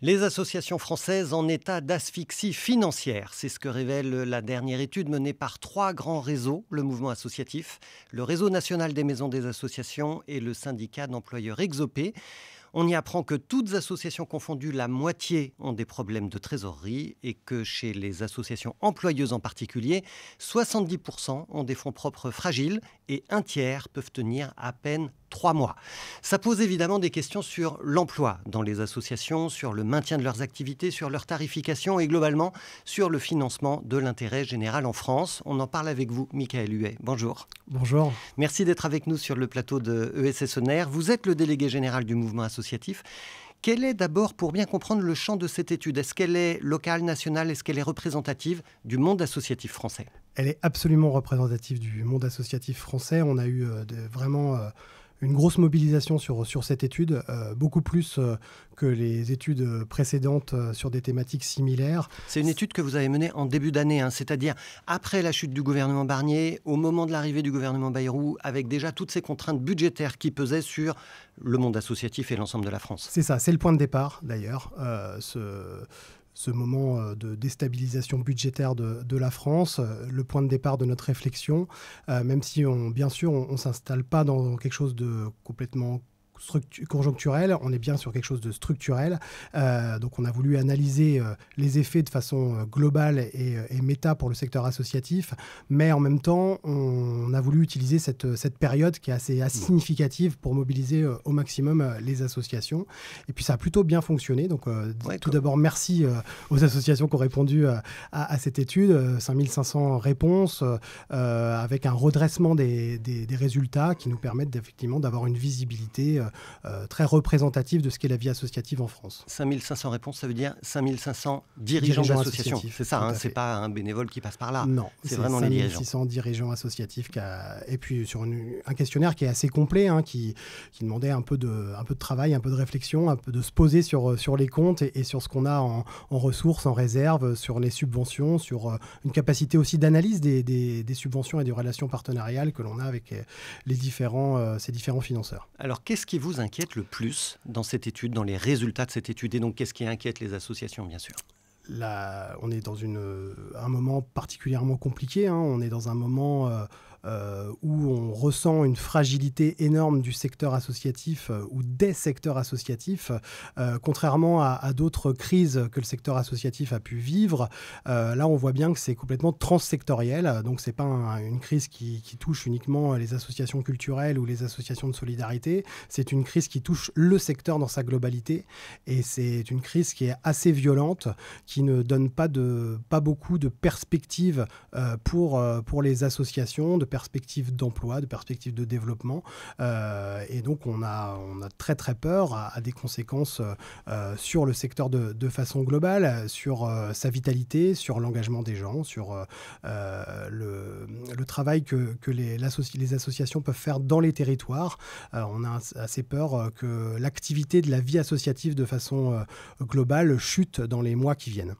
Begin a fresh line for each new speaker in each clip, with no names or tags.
Les associations françaises en état d'asphyxie financière, c'est ce que révèle la dernière étude menée par 3 grands réseaux, le mouvement associatif, le réseau national des maisons des associations et le syndicat d'employeurs Exopé. On y apprend que toutes associations confondues, la moitié ont des problèmes de trésorerie et que chez les associations employeuses en particulier, 70% ont des fonds propres fragiles et un tiers peuvent tenir à peine 3 mois. Ça pose évidemment des questions sur l'emploi dans les associations, sur le maintien de leurs activités, sur leur tarification et globalement sur le financement de l'intérêt général en France. On en parle avec vous, Michaël Huet. Bonjour.
Bonjour.
Merci d'être avec nous sur le plateau de ESS On Air. Vous êtes le délégué général du mouvement associatif. Quel est d'abord, pour bien comprendre le champ de cette étude, est-ce qu'elle est locale, nationale, est-ce qu'elle est représentative du monde associatif français ?
Elle est absolument représentative du monde associatif français. On a eu vraiment une grosse mobilisation sur cette étude, beaucoup plus que les études précédentes sur des thématiques similaires.
C'est une étude que vous avez menée en début d'année, c'est-à-dire après la chute du gouvernement Barnier, au moment de l'arrivée du gouvernement Bayrou, avec déjà toutes ces contraintes budgétaires qui pesaient sur le monde associatif et l'ensemble de la France.
C'est ça, c'est le point de départ d'ailleurs, ce moment de déstabilisation budgétaire de la France, le point de départ de notre réflexion, même si bien sûr on ne s'installe pas dans quelque chose de complètement conjoncturel, on est bien sur quelque chose de structurel. Donc on a voulu analyser les effets de façon globale et méta pour le secteur associatif, mais en même temps on a voulu utiliser cette période qui est assez significative pour mobiliser au maximum les associations. Et puis ça a plutôt bien fonctionné. Donc tout d'abord merci aux associations qui ont répondu à cette étude, 5500 réponses avec un redressement des résultats qui nous permettent effectivement d'avoir une visibilité très représentative de ce qu'est la vie associative en France.
5500 réponses, ça veut dire 5500 dirigeants d'associations. C'est ça, c'est pas un bénévole qui passe par là.
Non,
c'est vraiment les dirigeants.
5600 dirigeants associatifs et puis sur un questionnaire qui est assez complet, qui demandait un peu de travail, un peu de réflexion, un peu de se poser sur les comptes et sur ce qu'on a en ressources, en réserve, sur les subventions, sur une capacité aussi d'analyse des subventions et des relations partenariales que l'on a avec ces différents financeurs.
Alors, qu'est-ce qui vous inquiète le plus dans cette étude, dans les résultats de cette étude? Et donc, qu'est-ce qui inquiète les associations, bien sûr?
Là, on est dans un moment particulièrement compliqué. On est dans un moment où on ressent une fragilité énorme du secteur associatif ou des secteurs associatifs, contrairement à d'autres crises que le secteur associatif a pu vivre. Là, on voit bien que c'est complètement transsectoriel. Donc, c'est pas une crise qui touche uniquement les associations culturelles ou les associations de solidarité. C'est une crise qui touche le secteur dans sa globalité. Et c'est une crise qui est assez violente, qui ne donne pas beaucoup de perspectives pour les associations, de perspectives d'emploi, de perspectives de développement. Et donc, on a très, très peur à des conséquences sur le secteur de façon globale, sur sa vitalité, sur l'engagement des gens, sur le travail que les associations peuvent faire dans les territoires. On a assez peur que l'activité de la vie associative de façon globale chute dans les mois qui viennent.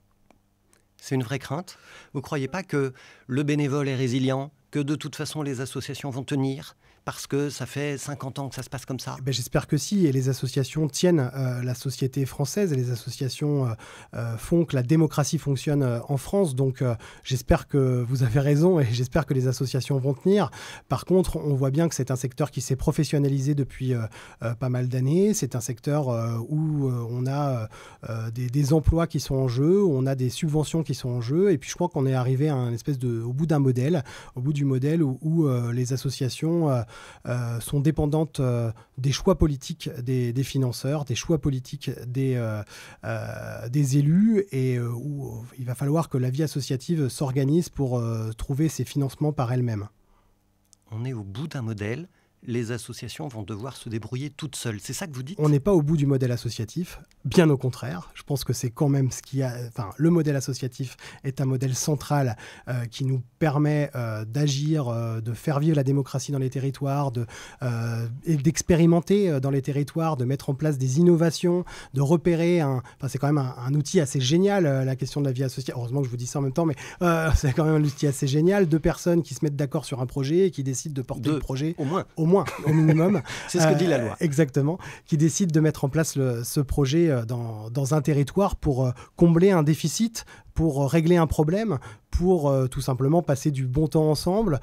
C'est une vraie crainte. Vous ne croyez pas que le bénévole est résilient, que de toute façon les associations vont tenir parce que ça fait 50 ans que ça se passe comme ça?
J'espère que si, et les associations tiennent la société française, et les associations font que la démocratie fonctionne en France, donc j'espère que vous avez raison, et j'espère que les associations vont tenir. Par contre, on voit bien que c'est un secteur qui s'est professionnalisé depuis pas mal d'années, c'est un secteur où on a des emplois qui sont en jeu, où on a des subventions qui sont en jeu, et puis je crois qu'on est arrivé au bout d'un modèle, où les associations sont dépendantes des choix politiques des financeurs, des choix politiques des élus, et où il va falloir que la vie associative s'organise pour trouver ses financements par elle-même.
On est au bout d'un modèle. Les associations vont devoir se débrouiller toutes seules. C'est ça que vous dites?
On n'est pas au bout du modèle associatif, bien au contraire. Je pense que c'est quand même le modèle associatif est un modèle central qui nous permet d'agir, de faire vivre la démocratie dans les territoires, et d'expérimenter dans les territoires, de mettre en place des innovations, de repérer. C'est quand même un outil assez génial, la question de la vie associative. Heureusement que je vous dis ça en même temps, mais c'est quand même un outil assez génial. 2 personnes qui se mettent d'accord sur un projet et qui décident de porter le projet.
Au moins.
moins, au minimum.
C'est ce que dit la loi.
Exactement, qui décide de mettre en place ce projet dans un territoire pour combler un déficit, pour régler un problème, pour tout simplement passer du bon temps ensemble,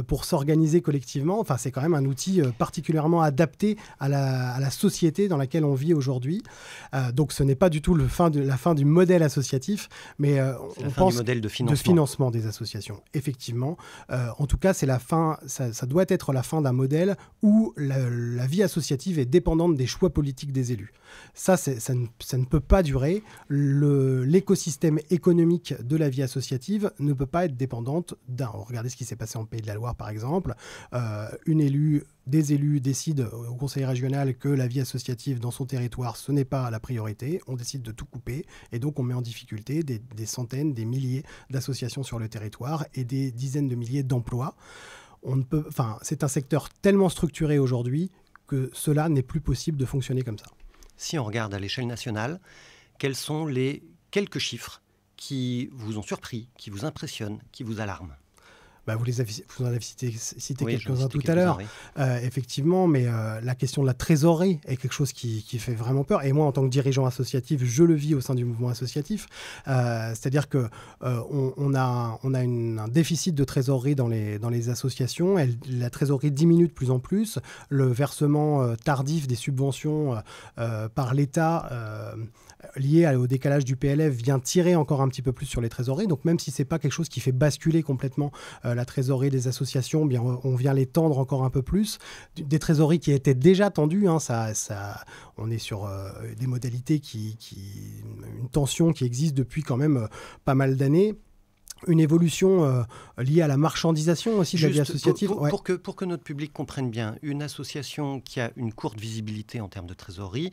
pour s'organiser collectivement. Enfin, c'est quand même un outil particulièrement adapté à la société dans laquelle on vit aujourd'hui. Donc, ce n'est pas du tout la fin du modèle associatif, mais on pense
du modèle de
financement des associations. Effectivement, en tout cas, c'est la fin. Ça doit être la fin d'un modèle où la vie associative est dépendante des choix politiques des élus. Ça ne peut pas durer. L'écosystème économique de la vie associative ne peut pas être dépendante d'un. Regardez ce qui s'est passé en Pays de la Loire, par exemple. Des élus décident au conseil régional que la vie associative dans son territoire, ce n'est pas la priorité. On décide de tout couper et donc on met en difficulté des centaines, des milliers d'associations sur le territoire et des dizaines de milliers d'emplois. C'est un secteur tellement structuré aujourd'hui que cela n'est plus possible de fonctionner comme ça.
Si on regarde à l'échelle nationale, quels sont les quelques chiffres qui vous ont surpris, qui vous impressionnent, qui vous alarment?
Vous en avez cité
oui,
quelques-uns tout à l'heure, oui. Effectivement, mais la question de la trésorerie est quelque chose qui fait vraiment peur. Et moi, en tant que dirigeant associatif, je le vis au sein du mouvement associatif. C'est-à-dire qu'on a un déficit de trésorerie dans les associations. La trésorerie diminue de plus en plus. Le versement tardif des subventions par l'État lié au décalage du PLF vient tirer encore un petit peu plus sur les trésoreries. Donc même si ce n'est pas quelque chose qui fait basculer complètement la trésorerie des associations, bien, on vient les tendre encore un peu plus. Des trésoreries qui étaient déjà tendues, on est sur des modalités une tension qui existe depuis quand même pas mal d'années. Une évolution liée à la marchandisation aussi de la vie associative.
Pour que notre public comprenne bien, une association qui a une courte visibilité en termes de trésorerie,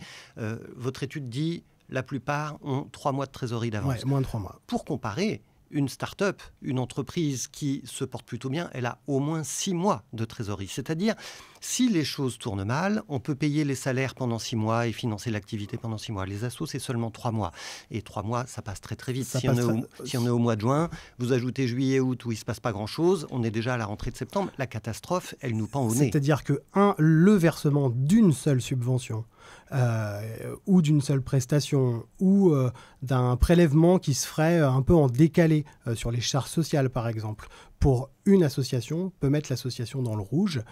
votre étude dit la plupart ont 3 mois de trésorerie d'avance.
Ouais, moins de 3 mois.
Pour comparer, une start-up, une entreprise qui se porte plutôt bien, elle a au moins 6 mois de trésorerie. C'est-à-dire, si les choses tournent mal, on peut payer les salaires pendant 6 mois et financer l'activité pendant 6 mois. Les assos, c'est seulement 3 mois. Et 3 mois, ça passe très très vite. Si on est au mois de juin, vous ajoutez juillet, août où il ne se passe pas grand-chose, on est déjà à la rentrée de septembre. La catastrophe, elle nous pend au nez.
C'est-à-dire que, le versement d'une seule subvention ou d'une seule prestation ou d'un prélèvement qui se ferait un peu en décalé sur les charges sociales, par exemple, pour une association, peut mettre l'association dans le rouge.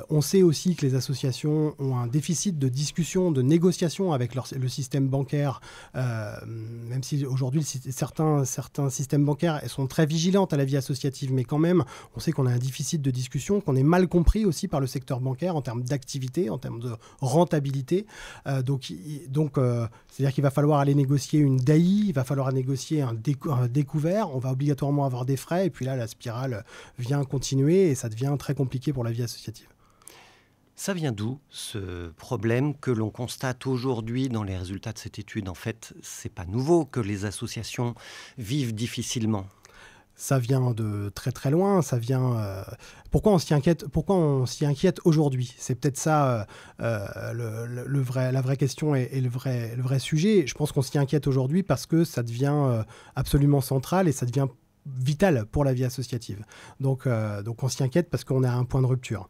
On sait aussi que les associations ont un déficit de discussion, de négociation avec le système bancaire, même si aujourd'hui certains systèmes bancaires sont très vigilants à la vie associative, mais quand même, on sait qu'on a un déficit de discussion, qu'on est mal compris aussi par le secteur bancaire en termes d'activité, en termes de rentabilité. Donc, c'est-à-dire qu'il va falloir aller négocier une DAI, il va falloir négocier un découvert, on va obligatoirement avoir des frais, et puis là, la spirale vient continuer et ça devient très compliqué pour la vie associative.
Ça vient d'où, ce problème que l'on constate aujourd'hui dans les résultats de cette étude? En fait, ce n'est pas nouveau que les associations vivent difficilement.
Ça vient de très très loin, ça vient... Pourquoi on s'y inquiète aujourd'hui? C'est peut-être ça la vraie question et le vrai sujet. Je pense qu'on s'y inquiète aujourd'hui parce que ça devient absolument central et ça devient vital pour la vie associative. Donc on s'y inquiète parce qu'on est à un point de rupture.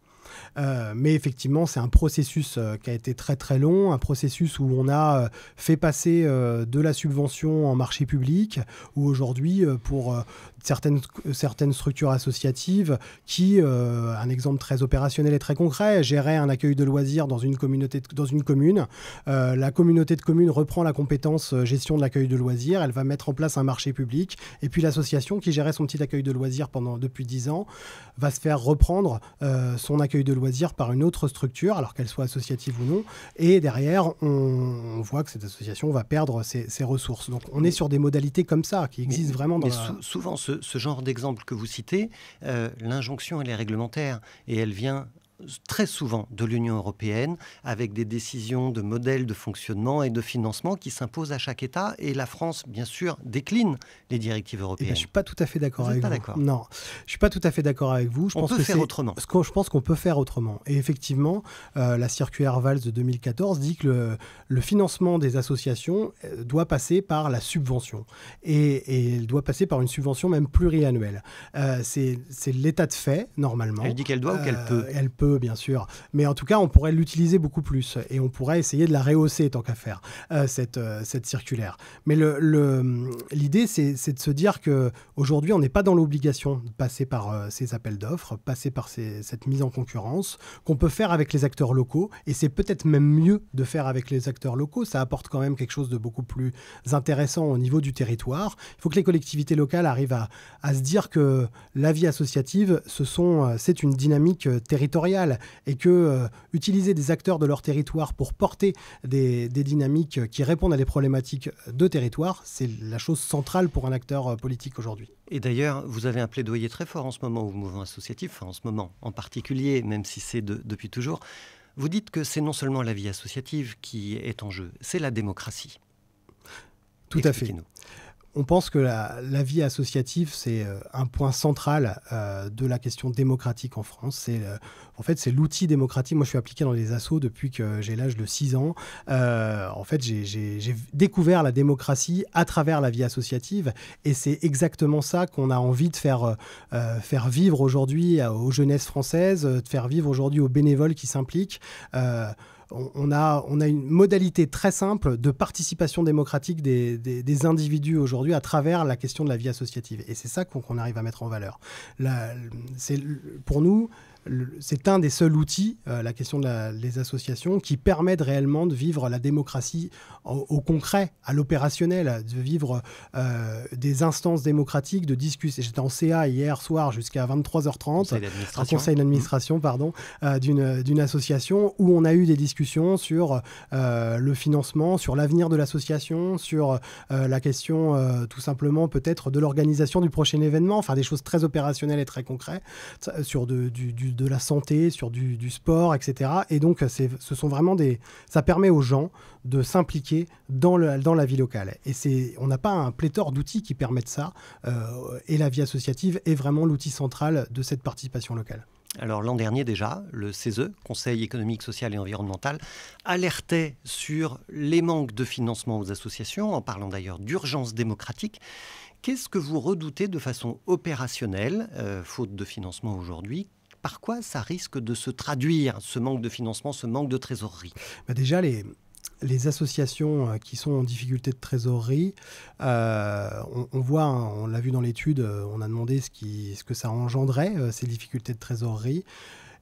Mais effectivement, c'est un processus qui a été très très long, un processus où on a fait passer de la subvention en marché public, où aujourd'hui, pour certaines structures associatives qui, un exemple très opérationnel et très concret, géraient un accueil de loisirs dans une commune. La communauté de communes reprend la compétence gestion de l'accueil de loisirs, elle va mettre en place un marché public, et puis l'association qui gérait son petit accueil de loisirs depuis 10 ans va se faire reprendre son accueil de loisirs par une autre structure, alors qu'elle soit associative ou non, et derrière, on voit que cette association va perdre ses ressources. Donc on est sur des modalités comme ça, qui existent vraiment dans
souvent, ce genre d'exemple que vous citez, l'injonction, elle est réglementaire, et elle vient très souvent de l'Union européenne, avec des décisions de modèles de fonctionnement et de financement qui s'imposent à chaque État. Et la France, bien sûr, décline les directives européennes.
Je ne suis pas tout à fait d'accord avec vous.
D'accord.
Non, je ne suis pas tout à fait d'accord avec vous.
On peut faire autrement.
Je pense qu'on peut faire autrement. Et effectivement, la circulaire Valls de 2014 dit que le financement des associations doit passer par la subvention. Et elle doit passer par une subvention même pluriannuelle. C'est l'état de fait, normalement.
Elle dit qu'elle doit ou qu'elle peut?
Elle peut peut, bien sûr. Mais en tout cas, on pourrait l'utiliser beaucoup plus. Et on pourrait essayer de la rehausser, tant qu'à faire, cette circulaire. Mais l'idée, c'est de se dire qu'aujourd'hui, on n'est pas dans l'obligation de passer par ces appels d'offres, passer par cette mise en concurrence, qu'on peut faire avec les acteurs locaux. Et c'est peut-être même mieux de faire avec les acteurs locaux. Ça apporte quand même quelque chose de beaucoup plus intéressant au niveau du territoire. Il faut que les collectivités locales arrivent à se dire que la vie associative, c'est une dynamique territoriale et que utiliser des acteurs de leur territoire pour porter des dynamiques qui répondent à des problématiques de territoire, c'est la chose centrale pour un acteur politique aujourd'hui.
Et d'ailleurs, vous avez un plaidoyer très fort en ce moment au mouvement associatif, en ce moment en particulier, même si c'est depuis toujours. Vous dites que c'est non seulement la vie associative qui est en jeu, c'est la démocratie.
Tout à fait. On pense que la vie associative, c'est un point central de la question démocratique en France. En fait, c'est l'outil démocratique. Moi, je suis impliqué dans les assos depuis que j'ai l'âge de 6 ans. En fait, j'ai découvert la démocratie à travers la vie associative. Et c'est exactement ça qu'on a envie de faire vivre aujourd'hui aux jeunesses françaises, de faire vivre aujourd'hui aux bénévoles qui s'impliquent. On a une modalité très simple de participation démocratique des individus aujourd'hui à travers la question de la vie associative. Et c'est ça qu'on arrive à mettre en valeur. Pour nous, c'est un des seuls outils, la question des associations, qui permettent réellement de vivre la démocratie au concret, à l'opérationnel, de vivre des instances démocratiques, de discussion. J'étais en CA hier soir jusqu'à 23h30, un conseil d'administration d'une association où on a eu des discussions sur le financement, sur l'avenir de l'association, sur la question tout simplement peut-être de l'organisation du prochain événement, enfin des choses très opérationnelles et très concrètes, sur de la santé, sur du sport, etc. Et donc, ce sont vraiment ça permet aux gens de s'impliquer dans la vie locale. Et on n'a pas un pléthore d'outils qui permettent ça. Et la vie associative est vraiment l'outil central de cette participation locale.
Alors l'an dernier déjà, le CESE, Conseil économique, social et environnemental, alertait sur les manques de financement aux associations, en parlant d'ailleurs d'urgence démocratique. Qu'est-ce que vous redoutez de façon opérationnelle, faute de financement aujourd'hui ? Par quoi ça risque de se traduire, ce manque de financement, ce manque de trésorerie ?
Déjà, les associations qui sont en difficulté de trésorerie, on voit, on l'a vu dans l'étude, on a demandé ce que ça engendrait, ces difficultés de trésorerie.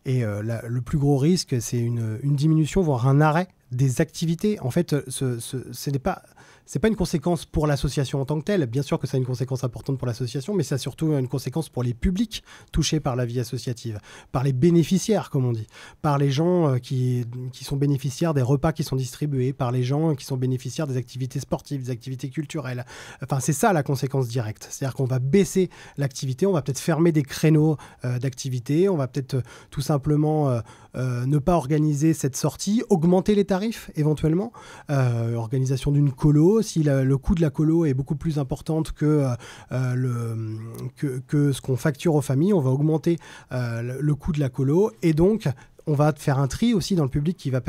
Et le plus gros risque, c'est une diminution, voire un arrêt des activités. En fait, ce n'est pas... C'est pas une conséquence pour l'association en tant que telle. Bien sûr que ça a une conséquence importante pour l'association, mais ça a surtout une conséquence pour les publics touchés par la vie associative, par les bénéficiaires, comme on dit, par les gens qui sont bénéficiaires des repas qui sont distribués, par les gens qui sont bénéficiaires des activités sportives, des activités culturelles. Enfin, c'est ça la conséquence directe. C'est-à-dire qu'on va baisser l'activité, on va peut-être fermer des créneaux d'activité, on va peut-être tout simplement ne pas organiser cette sortie, augmenter les tarifs éventuellement, organisation d'une colo. Si le coût de la colo est beaucoup plus important que ce qu'on facture aux familles, on va augmenter le coût de la colo et donc on va faire un tri aussi dans le public qui va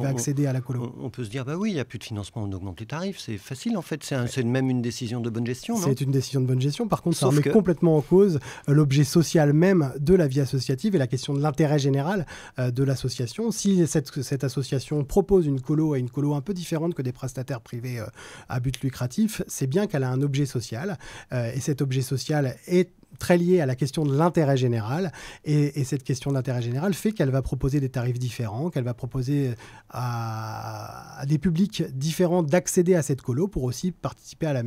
accéder à la colo.
On peut se dire, bah oui, il n'y a plus de financement, on augmente les tarifs. C'est facile en fait, c'est même une décision de bonne gestion, non ?
C'est une décision de bonne gestion. Par contre, ça remet complètement en cause l'objet social même de la vie associative et la question de l'intérêt général de l'association. Si cette association propose une colo et une colo un peu différente que des prestataires privés à but lucratif, c'est bien qu'elle a un objet social et cet objet social est très lié à la question de l'intérêt général et cette question d'intérêt général fait qu'elle va proposer des tarifs différents, qu'elle va proposer à des publics différents d'accéder à cette colo pour aussi participer à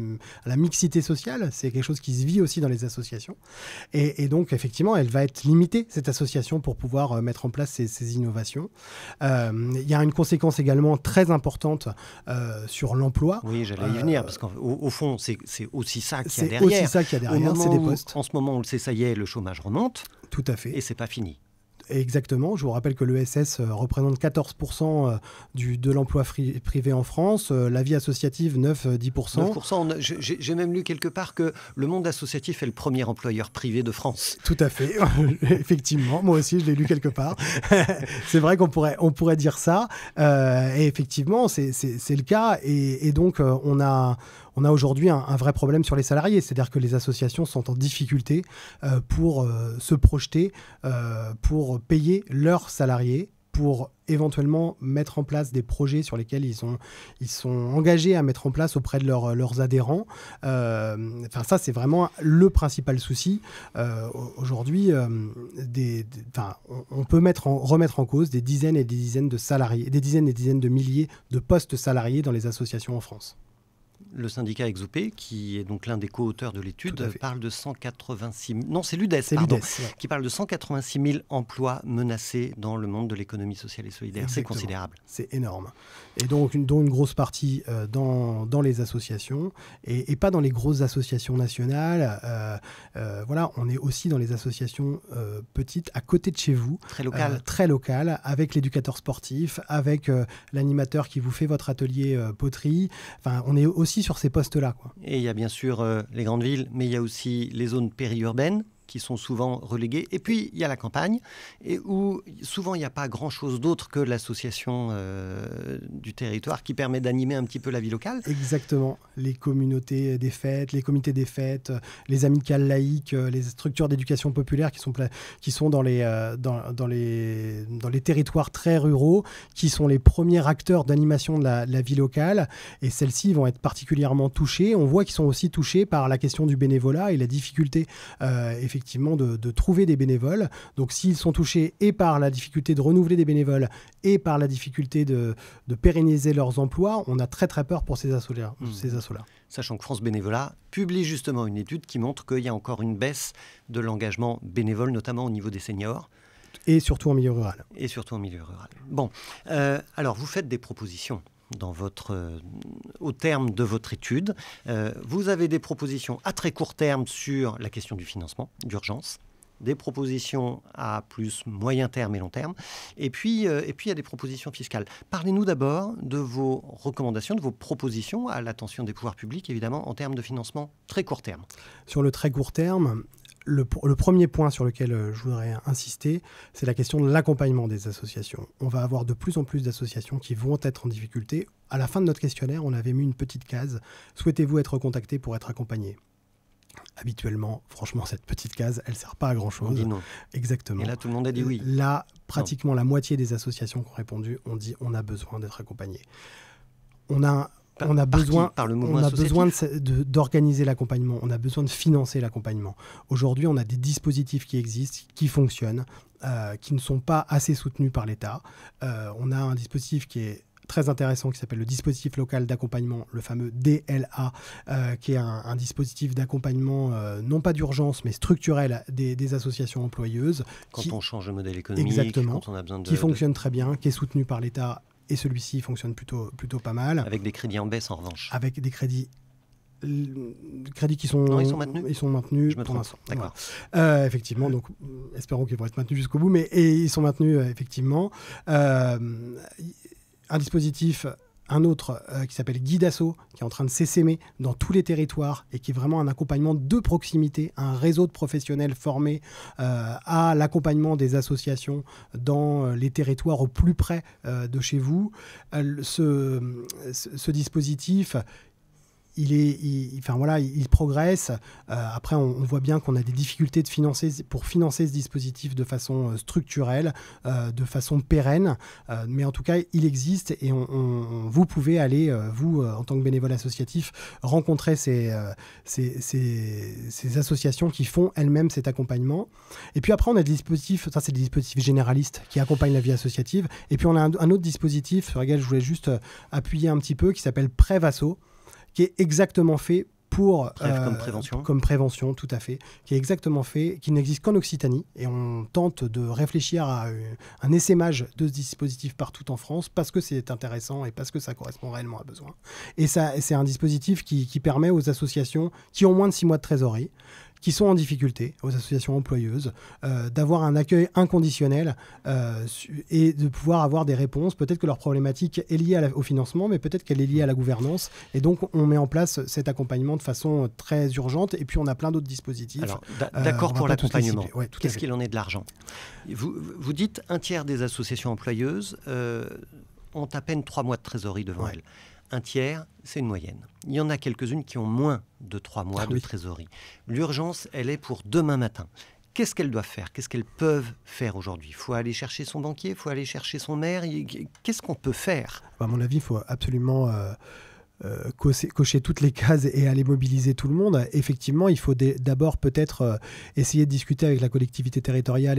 la mixité sociale. C'est quelque chose qui se vit aussi dans les associations et donc effectivement elle va être limitée, cette association, pour pouvoir mettre en place ces innovations. Il y a une conséquence également très importante sur l'emploi.
Oui, j'allais y venir parce qu'au fond c'est aussi ça qu'il y a derrière.
C'est aussi ça qu'il y a derrière, c'est des postes.
En ce moment, on le sait, ça y est, le chômage remonte.
Tout à fait.
Et c'est pas fini.
Exactement. Je vous rappelle que l'ESS représente 14% de l'emploi privé en France, la vie associative 9-10%.
9%. J'ai même lu quelque part que le monde associatif est le premier employeur privé de France.
Tout à fait. Effectivement. Moi aussi, je l'ai lu quelque part. C'est vrai qu'on pourrait dire ça. Et effectivement, c'est le cas. Et donc, on a on a aujourd'hui un vrai problème sur les salariés. C'est-à-dire que les associations sont en difficulté pour se projeter, pour payer leurs salariés, pour éventuellement mettre en place des projets sur lesquels ils sont engagés à mettre en place auprès de leurs adhérents. Ça, c'est vraiment le principal souci. Aujourd'hui, on peut remettre en cause des dizaines et des dizaines de salariés, des dizaines et des dizaines de milliers de postes salariés dans les associations en France.
Le syndicat Exopé, qui est donc l'un des co-auteurs de l'étude, parle de 186 000... Non, c'est l'UDES, pardon,
ouais.
Qui parle de 186 000 emplois menacés dans le monde de l'économie sociale et solidaire.
Exactement.
C'est considérable.
C'est énorme. Et donc, dont une grosse partie dans les associations et pas dans les grosses associations nationales. On est aussi dans les associations petites, à côté de chez vous. Très locales, avec l'éducateur sportif, avec l'animateur qui vous fait votre atelier poterie. Enfin, on est aussi sur ces postes-là, quoi.
Et il y a bien sûr les grandes villes, mais il y a aussi les zones périurbaines qui sont souvent reléguées. Et puis, il y a la campagne, et où souvent, il n'y a pas grand-chose d'autre que l'association du territoire qui permet d'animer un petit peu la vie locale.
Exactement. Les communautés des fêtes, les comités des fêtes, les amicales laïques, les structures d'éducation populaire qui sont dans les territoires très ruraux, qui sont les premiers acteurs d'animation de la vie locale. Et celles-ci vont être particulièrement touchées. On voit qu'ils sont aussi touchés par la question du bénévolat et la difficulté, effectivement, de trouver des bénévoles. Donc, s'ils sont touchés et par la difficulté de renouveler des bénévoles et par la difficulté de pérenniser leurs emplois, on a très très peur pour ces assos-là.
Sachant que France Bénévolat publie justement une étude qui montre qu'il y a encore une baisse de l'engagement bénévole, notamment au niveau des seniors.
Et surtout en milieu rural.
Bon, alors vous faites des propositions au terme de votre étude. Vous avez des propositions à très court terme sur la question du financement d'urgence, des propositions à plus moyen terme et long terme, et puis il y a des propositions fiscales. Parlez-nous d'abord de vos recommandations, de vos propositions à l'attention des pouvoirs publics, évidemment, en termes de financement très court terme.
Sur le très court terme, le premier point sur lequel je voudrais insister, c'est la question de l'accompagnement des associations. On va avoir de plus en plus d'associations qui vont être en difficulté. À la fin de notre questionnaire, on avait mis une petite case « Souhaitez-vous être contacté pour être accompagné ?» Habituellement, franchement, cette petite case, elle ne sert pas à grand-chose.
On dit non.
Exactement.
Et là, tout le monde a dit oui.
Là, pratiquement la moitié des associations qui ont répondu ont dit « on a besoin d'être accompagné ». On a besoin d'organiser l'accompagnement, on a besoin de financer l'accompagnement. Aujourd'hui, on a des dispositifs qui existent, qui fonctionnent, qui ne sont pas assez soutenus par l'État. On a un dispositif qui est très intéressant qui s'appelle le dispositif local d'accompagnement, le fameux DLA, qui est un dispositif d'accompagnement non pas d'urgence mais structurel des associations employeuses.
Quand on change de modèle économique,
exactement,
quand on a besoin
qui fonctionne très bien, qui est soutenu par l'État. Et celui-ci fonctionne plutôt pas mal.
Avec des crédits en baisse, en revanche.
Avec des crédits qui sont...
Non, ils sont maintenus.
Ils sont maintenus.
Je me trompe. D'accord.
Voilà. Effectivement, donc espérons qu'ils vont être maintenus jusqu'au bout, mais ils sont maintenus, effectivement. Un dispositif... Un autre qui s'appelle Guide Asso, qui est en train de s'essaimer dans tous les territoires et qui est vraiment un accompagnement de proximité, un réseau de professionnels formés à l'accompagnement des associations dans les territoires au plus près de chez vous. Ce dispositif... Il progresse. Après, on voit bien qu'on a des difficultés pour financer ce dispositif de façon structurelle, de façon pérenne. Mais en tout cas, il existe et vous pouvez aller, vous, en tant que bénévole associatif, rencontrer ces associations qui font elles-mêmes cet accompagnement. Et puis après, on a des dispositifs, ça c'est des dispositifs généralistes qui accompagnent la vie associative. Et puis on a un autre dispositif sur lequel je voulais juste appuyer un petit peu, qui s'appelle Prévasso, qui est exactement fait pour... Comme prévention, tout à fait. Qui est exactement fait, qui n'existe qu'en Occitanie. Et on tente de réfléchir à un essaimage de ce dispositif partout en France parce que c'est intéressant et parce que ça correspond réellement à besoin. Et c'est un dispositif qui permet aux associations qui ont moins de 6 mois de trésorerie, qui sont en difficulté, aux associations employeuses, d'avoir un accueil inconditionnel et de pouvoir avoir des réponses. Peut-être que leur problématique est liée au financement, mais peut-être qu'elle est liée à la gouvernance. Et donc, on met en place cet accompagnement de façon très urgente. Et puis, on a plein d'autres dispositifs.
Alors, d'accord pour l'accompagnement. Qu'est-ce qu'il en est de l'argent ? Vous dites un tiers des associations employeuses ont à peine 3 mois de trésorerie devant
Ouais.
elles. Un tiers, c'est une moyenne. Il y en a quelques-unes qui ont moins de 3 mois de trésorerie. L'urgence, elle est pour demain matin. Qu'est-ce qu'elles doivent faire? Qu'est-ce qu'elles peuvent faire aujourd'hui? Il faut aller chercher son banquier, il faut aller chercher son maire. Qu'est-ce qu'on peut faire?
À mon avis, il faut absolument cocher toutes les cases et aller mobiliser tout le monde. Effectivement, il faut d'abord peut-être essayer de discuter avec la collectivité territoriale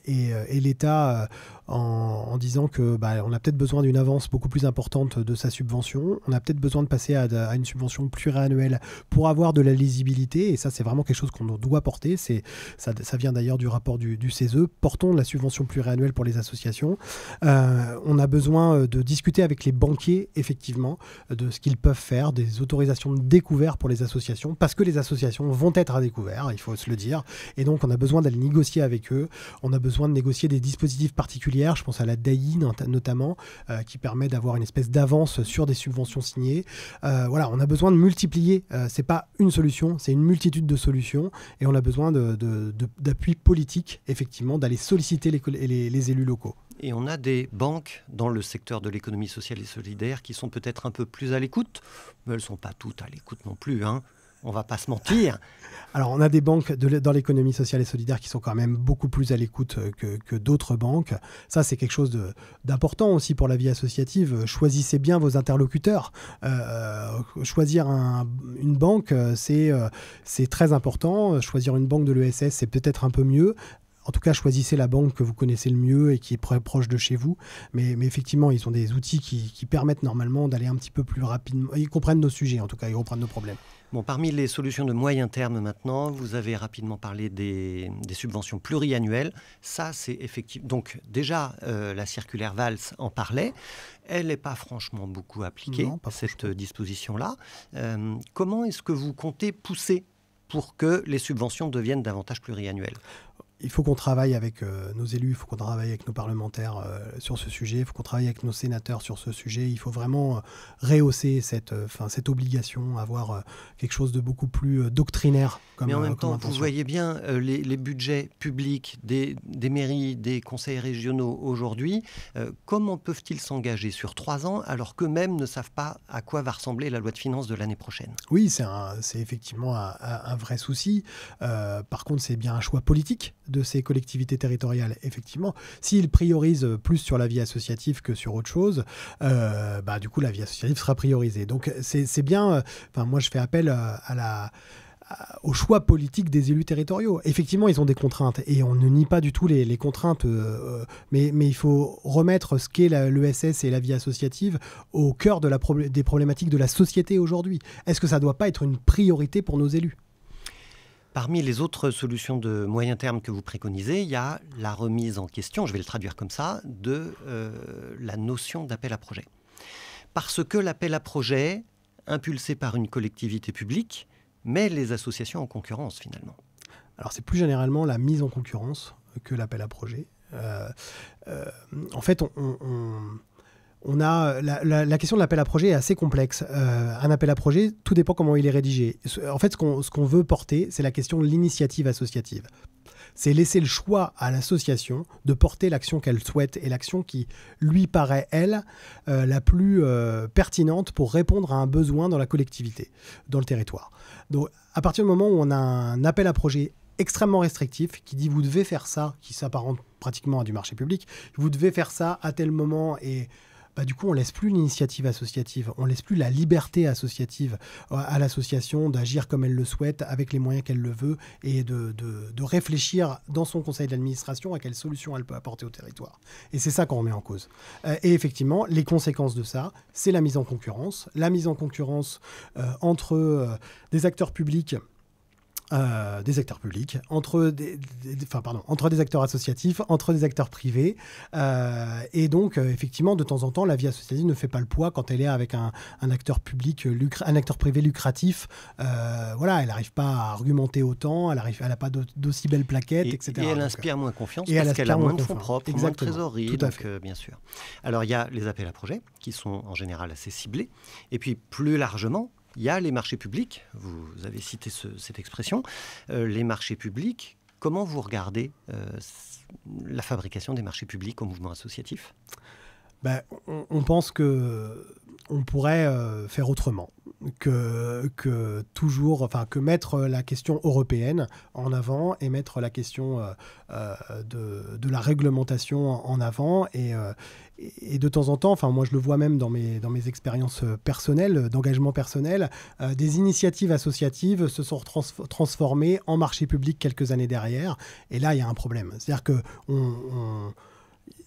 et l'État en disant que on a peut-être besoin d'une avance beaucoup plus importante de sa subvention. On a peut-être besoin de passer à une subvention pluriannuelle pour avoir de la lisibilité. Et ça, c'est vraiment quelque chose qu'on doit porter. Ça vient d'ailleurs du rapport du CESE. Portons la subvention pluriannuelle pour les associations. On a besoin de discuter avec les banquiers, effectivement, de ce qu'ils peuvent faire, des autorisations de découvert pour les associations, parce que les associations vont être à découvert, il faut se le dire. Et donc, on a besoin d'aller négocier avec eux. On a besoin de négocier des dispositifs particuliers. Je pense à la DAI notamment, qui permet d'avoir une espèce d'avance sur des subventions signées. Voilà, on a besoin de multiplier. C'est pas une solution, c'est une multitude de solutions. Et on a besoin d'appui politique, effectivement, d'aller solliciter les élus locaux.
Et on a des banques dans le secteur de l'économie sociale et solidaire qui sont peut-être un peu plus à l'écoute, mais elles ne sont pas toutes à l'écoute non plus, hein. On ne va pas se mentir.
Alors, on a des banques dans l'économie sociale et solidaire qui sont quand même beaucoup plus à l'écoute que d'autres banques. Ça, c'est quelque chose d'important aussi pour la vie associative. Choisissez bien vos interlocuteurs. Choisir une banque, c'est très important. Choisir une banque de l'ESS, c'est peut-être un peu mieux. En tout cas, choisissez la banque que vous connaissez le mieux et qui est proche de chez vous. Mais effectivement, ils ont des outils qui permettent normalement d'aller un petit peu plus rapidement. Ils comprennent nos sujets, en tout cas, ils comprennent nos problèmes.
Bon, parmi les solutions de moyen terme maintenant, vous avez rapidement parlé des subventions pluriannuelles. Ça, c'est effectivement... Donc déjà, la circulaire Valls en parlait. Elle n'est pas franchement beaucoup appliquée,
Non, pas
cette disposition-là. Comment est-ce que vous comptez pousser pour que les subventions deviennent davantage pluriannuelles?
Il faut qu'on travaille avec nos élus, il faut qu'on travaille avec nos parlementaires sur ce sujet, il faut qu'on travaille avec nos sénateurs sur ce sujet. Il faut vraiment rehausser cette obligation, avoir quelque chose de beaucoup plus doctrinaire.
Mais en même temps, vous voyez bien les budgets publics des mairies, des conseils régionaux aujourd'hui, comment peuvent-ils s'engager sur 3 ans alors qu'eux-mêmes ne savent pas à quoi va ressembler la loi de finances de l'année prochaine?
Oui, c'est effectivement un vrai souci. Par contre, c'est bien un choix politique de ces collectivités territoriales, effectivement. S'ils priorisent plus sur la vie associative que sur autre chose, du coup, la vie associative sera priorisée. Donc, c'est bien... moi, je fais appel au choix politique des élus territoriaux. Effectivement, ils ont des contraintes et on ne nie pas du tout les contraintes, mais il faut remettre ce qu'est l'ESS et la vie associative au cœur des problématiques de la société aujourd'hui. Est-ce que ça ne doit pas être une priorité pour nos élus ?
Parmi les autres solutions de moyen terme que vous préconisez, il y a la remise en question, je vais le traduire comme ça, de la notion d'appel à projet. Parce que l'appel à projet, impulsé par une collectivité publique, met les associations en concurrence finalement.
Alors c'est plus généralement la mise en concurrence que l'appel à projet. En fait, on a la question de l'appel à projet est assez complexe. Un appel à projet, tout dépend comment il est rédigé. En fait, ce qu'on veut porter, c'est la question de l'initiative associative. C'est laisser le choix à l'association de porter l'action qu'elle souhaite et l'action qui lui paraît, elle, la plus pertinente pour répondre à un besoin dans la collectivité, dans le territoire. Donc, à partir du moment où on a un appel à projet extrêmement restrictif qui dit vous devez faire ça, qui s'apparente pratiquement à du marché public, vous devez faire ça à tel moment et... du coup, on ne laisse plus l'initiative associative, on ne laisse plus la liberté associative à l'association d'agir comme elle le souhaite, avec les moyens qu'elle le veut, et de réfléchir dans son conseil d'administration à quelle solution elle peut apporter au territoire. Et c'est ça qu'on remet en cause. Et effectivement, les conséquences de ça, c'est la mise en concurrence entre des acteurs publics, entre des acteurs associatifs, entre des acteurs privés. Et donc, effectivement, de temps en temps, la vie associative ne fait pas le poids quand elle est avec un acteur public, un acteur privé lucratif. Elle n'arrive pas à argumenter autant, elle n'a pas d'aussi belles plaquettes, etc.
Et elle inspire moins confiance parce qu'elle a moins de fonds propres, moins de trésorerie. Bien sûr. Alors, il y a les appels à projets qui sont en général assez ciblés. Et puis, plus largement, il y a les marchés publics, vous avez cité cette expression, les marchés publics. Comment vous regardez la fabrication des marchés publics au mouvement associatif ?
On pense qu'on pourrait faire autrement. Que mettre la question européenne en avant et mettre la question de la réglementation en avant et de temps en temps, moi je le vois même dans mes expériences personnelles, d'engagement personnel, des initiatives associatives se sont transformées en marché public quelques années derrière, et là il y a un problème. C'est-à-dire que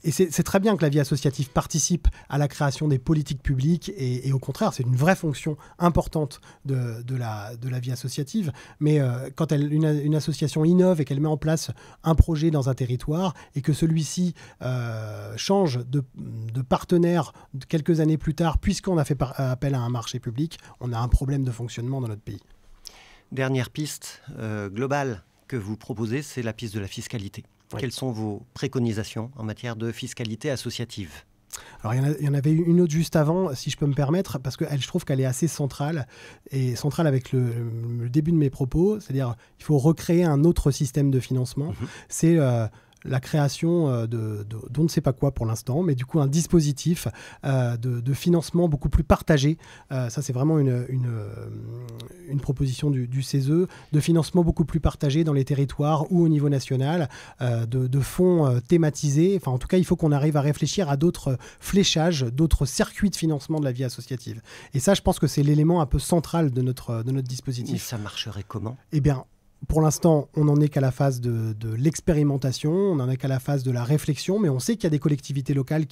et c'est très bien que la vie associative participe à la création des politiques publiques et au contraire, c'est une vraie fonction importante de la vie associative. Mais quand une association innove et qu'elle met en place un projet dans un territoire et que celui-ci change de partenaire quelques années plus tard, puisqu'on a fait appel à un marché public, on a un problème de fonctionnement dans notre pays.
Dernière piste globale que vous proposez, c'est la piste de la fiscalité. Oui. Quelles sont vos préconisations en matière de fiscalité associative ?
Alors, il y en avait une autre juste avant, si je peux me permettre, parce que je trouve qu'elle est assez centrale, et centrale avec le début de mes propos, c'est-à-dire qu'il faut recréer un autre système de financement. C'est la création d'on ne sait pas quoi pour l'instant, mais du coup un dispositif de financement beaucoup plus partagé. Ça, c'est vraiment une proposition du CESE, de financement beaucoup plus partagé dans les territoires ou au niveau national, de fonds thématisés. Enfin, en tout cas, il faut qu'on arrive à réfléchir à d'autres fléchages, d'autres circuits de financement de la vie associative. Et ça, je pense que c'est l'élément un peu central de notre dispositif.
Mais ça marcherait comment ?
Eh bien, pour l'instant, on n'en est qu'à la phase de l'expérimentation, on n'en est qu'à la phase de la réflexion, mais on sait qu'il y a des collectivités locales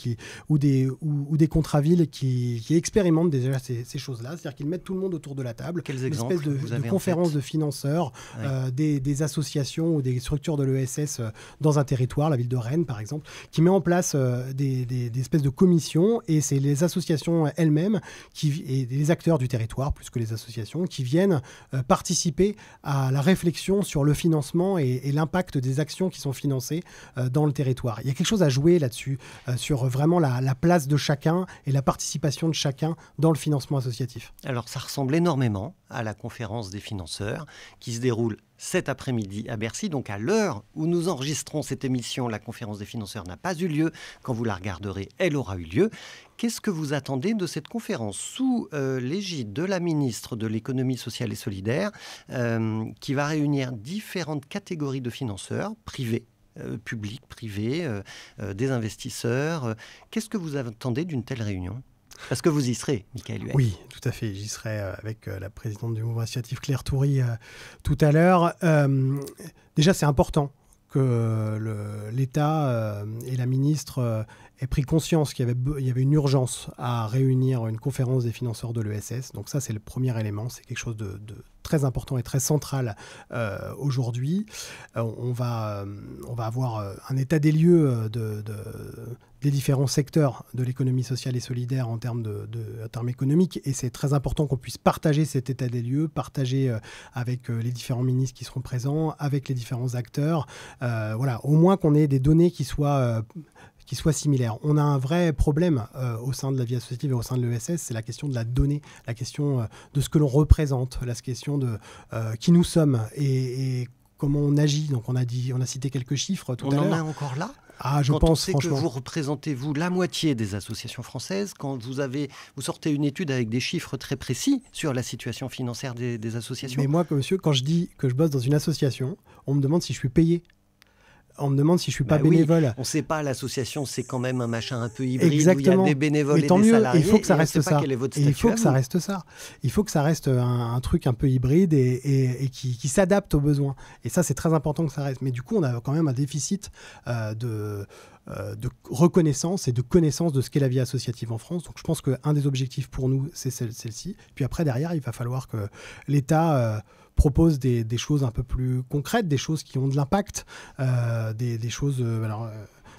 ou des contravilles qui expérimentent déjà ces choses-là, c'est-à-dire qu'ils mettent tout le monde autour de la table.
Quels exemples
une espèce de conférence de financeurs, des associations ou des structures de l'ESS dans un territoire, la ville de Rennes par exemple, qui met en place des espèces de commissions, et c'est les associations elles-mêmes et les acteurs du territoire, plus que les associations, qui viennent participer à la réflexion sur le financement et l'impact des actions qui sont financées dans le territoire. Il y a quelque chose à jouer là-dessus, sur vraiment la place de chacun et la participation de chacun dans le financement associatif.
Alors, ça ressemble énormément à la conférence des financeurs qui se déroule cet après-midi à Bercy. Donc, à l'heure où nous enregistrons cette émission, la conférence des financeurs n'a pas eu lieu. Quand vous la regarderez, elle aura eu lieu. Qu'est-ce que vous attendez de cette conférence sous l'égide de la ministre de l'économie sociale et solidaire, qui va réunir différentes catégories de financeurs, privés, publics, privés, des investisseurs. Qu'est-ce que vous attendez d'une telle réunion ? Parce que vous y serez, Michaël Huet.
Oui, tout à fait. J'y serai avec la présidente du mouvement associatif, Claire Toury, tout à l'heure. Déjà, c'est important que l'État et la ministre aient pris conscience qu'il y avait une urgence à réunir une conférence des financeurs de l'ESS. Donc ça, c'est le premier élément. C'est quelque chose de très important et très central aujourd'hui. On va avoir un état des lieux des différents secteurs de l'économie sociale et solidaire en termes économiques, et c'est très important qu'on puisse partager cet état des lieux, partager avec les différents ministres qui seront présents, avec les différents acteurs, au moins qu'on ait des données qui soient similaires. On a un vrai problème au sein de la vie associative et au sein de l'ESS, c'est la question de la donnée, la question de ce que l'on représente, la question de qui nous sommes et comment on agit. Donc on a cité quelques chiffres tout à l'heure.
On en est encore là ?
Je pense,
franchement. Que vous représentez, vous, la moitié des associations françaises, quand vous sortez une étude avec des chiffres très précis sur la situation financière des associations.
Mais moi, monsieur, quand je dis que je bosse dans une association, on me demande si je suis payé. On me demande si je ne suis pas bénévole.
Oui, on ne sait pas, l'association, c'est quand même un machin un peu hybride.
Exactement.
Où il y a des bénévoles
et
des salariés.
Il faut que ça reste ça.
Il faut que ça reste
ça. Il faut que ça reste un truc un peu hybride et qui s'adapte aux besoins. Et ça, c'est très important que ça reste. Mais du coup, on a quand même un déficit de reconnaissance et de connaissance de ce qu'est la vie associative en France. Donc je pense qu'un des objectifs pour nous, c'est celle-ci. Puis après, derrière, il va falloir que l'État propose des choses un peu plus concrètes, des choses qui ont de l'impact, des choses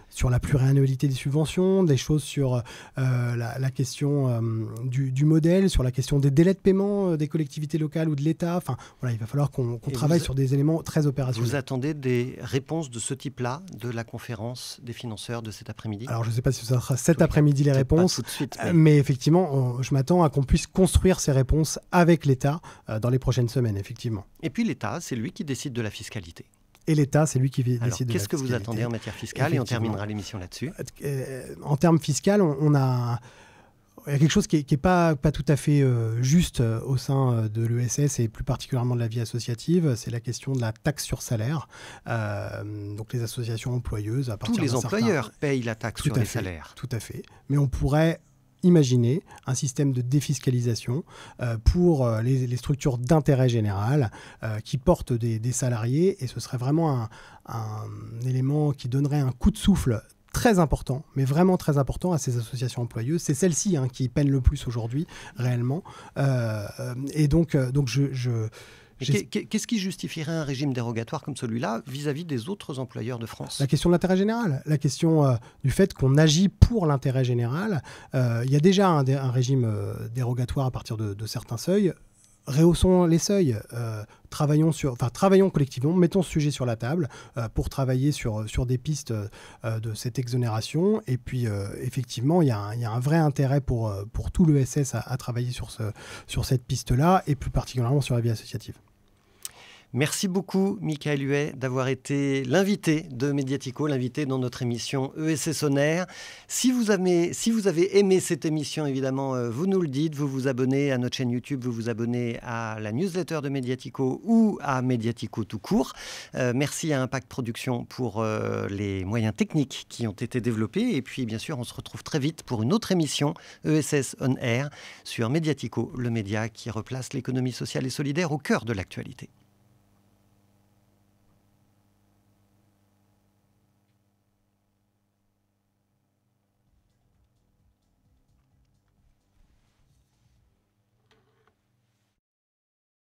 sur la pluriannualité des subventions, des choses sur la question du modèle, sur la question des délais de paiement des collectivités locales ou de l'État. Enfin, il va falloir qu'on travaille sur des éléments très opérationnels.
Vous attendez des réponses de ce type-là de la conférence des financeurs de cet après-midi ?
Alors, je ne sais pas si ça sera cet après-midi les réponses,
pas tout de suite,
mais effectivement, je m'attends à qu'on puisse construire ces réponses avec l'État dans les prochaines semaines, effectivement.
Et puis l'État, c'est lui qui décide de la fiscalité.
et l'État, c'est lui qui décide de la fiscalité.
Qu'est-ce que vous attendez en matière fiscale? Et on terminera l'émission là-dessus.
En termes fiscaux, il y a quelque chose qui n'est pas tout à fait juste au sein de l'ESS et plus particulièrement de la vie associative, c'est la question de la taxe sur salaire. Donc les associations employeuses, à partir
tous les employeurs payent la taxe sur les salaires.
Tout à fait. Mais on pourrait imaginer un système de défiscalisation pour les structures d'intérêt général qui portent des salariés, et ce serait vraiment un élément qui donnerait un coup de souffle très important, mais vraiment très important à ces associations employeuses. C'est celles-ci qui peinent le plus aujourd'hui, réellement. Et donc
qu'est-ce qui justifierait un régime dérogatoire comme celui-là vis-à-vis des autres employeurs de France?
La question de l'intérêt général, la question du fait qu'on agit pour l'intérêt général. Il y a déjà un régime dérogatoire à partir de certains seuils. Rehaussons les seuils, travaillons collectivement, mettons ce sujet sur la table pour travailler sur des pistes de cette exonération. Et puis, effectivement, il y a un vrai intérêt pour tout l'ESS à travailler sur cette piste-là, et plus particulièrement sur la vie associative.
Merci beaucoup, Michaël Huet, d'avoir été l'invité de Mediatico, l'invité dans notre émission ESS On Air. Si vous avez aimé cette émission, évidemment, vous nous le dites, vous vous abonnez à notre chaîne YouTube, vous vous abonnez à la newsletter de Mediatico ou à Mediatico tout court. Merci à Impact Production pour les moyens techniques qui ont été développés. Et puis, bien sûr, on se retrouve très vite pour une autre émission ESS On Air sur Mediatico, le média qui replace l'économie sociale et solidaire au cœur de l'actualité.